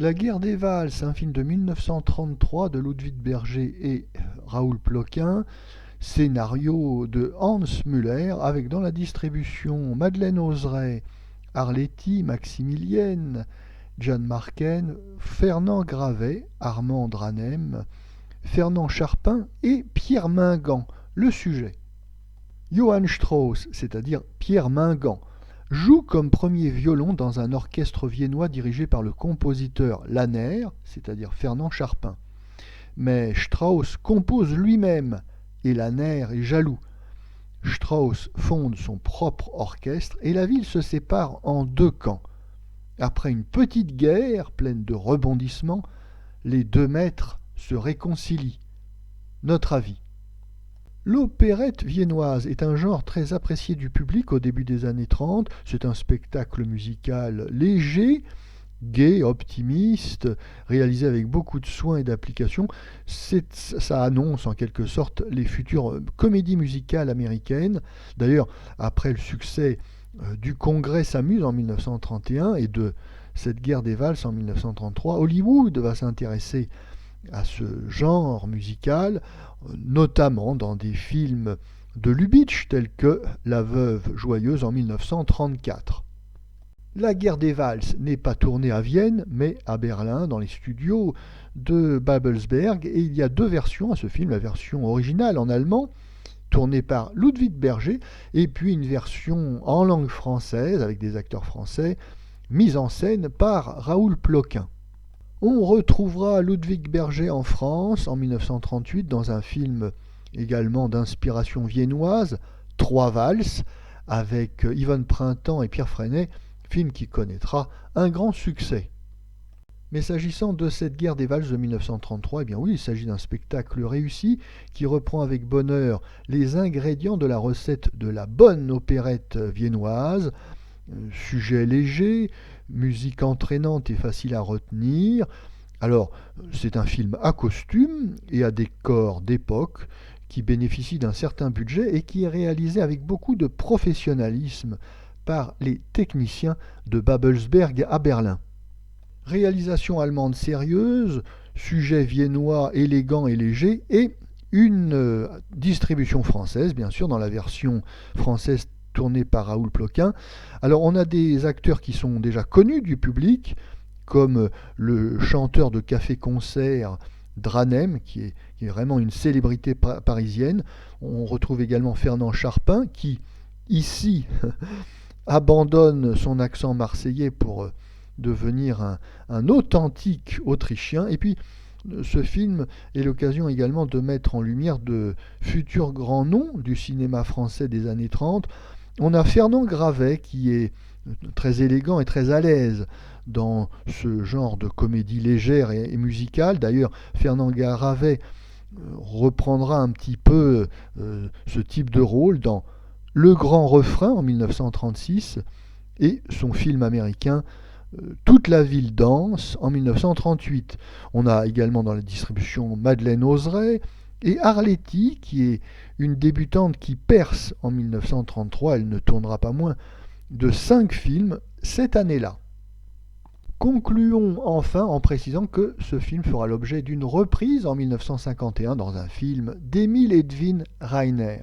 La guerre des valses, un film de 1933 de Ludwig Berger et Raoul Ploquin, scénario de Hans Müller, avec dans la distribution Madeleine Ozeret, Arletty, Maximilienne, Jeanne Marken, Fernand Gravet, Armand Dranem, Fernand Charpin et Pierre Mingan. Le sujet. Johann Strauss, c'est-à-dire Pierre Mingan, joue comme premier violon dans un orchestre viennois dirigé par le compositeur Lanner, c'est-à-dire Fernand Charpin. Mais Strauss compose lui-même et Lanner est jaloux. Strauss fonde son propre orchestre et la ville se sépare en deux camps. Après une petite guerre pleine de rebondissements, les deux maîtres se réconcilient. Notre avis. L'opérette viennoise est un genre très apprécié du public au début des années 30. C'est un spectacle musical léger, gai, optimiste, réalisé avec beaucoup de soin et d'application. Ça annonce en quelque sorte les futures comédies musicales américaines. D'ailleurs, après le succès du Congrès s'amuse en 1931 et de cette guerre des valses en 1933, Hollywood va s'intéresser à ce genre musical, notamment dans des films de Lubitsch tels que La Veuve joyeuse en 1934. La guerre des valses n'est pas tournée à Vienne, mais à Berlin, dans les studios de Babelsberg, et il y a deux versions à ce film, la version originale en allemand, tournée par Ludwig Berger, et puis une version en langue française, avec des acteurs français, mise en scène par Raoul Ploquin. On retrouvera Ludwig Berger en France en 1938 dans un film également d'inspiration viennoise, Trois valses, avec Yvonne Printemps et Pierre Freinet, film qui connaîtra un grand succès. Mais s'agissant de cette guerre des valses de 1933, eh bien oui, il s'agit d'un spectacle réussi qui reprend avec bonheur les ingrédients de la recette de la bonne opérette viennoise, sujet léger, musique entraînante et facile à retenir. Alors, c'est un film à costume et à décor d'époque qui bénéficie d'un certain budget et qui est réalisé avec beaucoup de professionnalisme par les techniciens de Babelsberg à Berlin. Réalisation allemande sérieuse, sujet viennois élégant et léger et une distribution française, bien sûr, dans la version française tourné par Raoul Ploquin. Alors on a des acteurs qui sont déjà connus du public, comme le chanteur de café-concert Dranem, qui est vraiment une célébrité parisienne. On retrouve également Fernand Charpin, qui ici abandonne son accent marseillais pour devenir un authentique Autrichien. Et puis ce film est l'occasion également de mettre en lumière de futurs grands noms du cinéma français des années 30. On a Fernand Gravet qui est très élégant et très à l'aise dans ce genre de comédie légère et musicale. D'ailleurs, Fernand Gravet reprendra un petit peu ce type de rôle dans Le Grand Refrain en 1936 et son film américain Toute la ville danse en 1938. On a également dans la distribution Madeleine Ozeret et Arletty, qui est une débutante qui perce en 1933, elle ne tournera pas moins de 5 films cette année-là. Concluons enfin en précisant que ce film fera l'objet d'une reprise en 1951 dans un film d'Emil Edwin Rainer.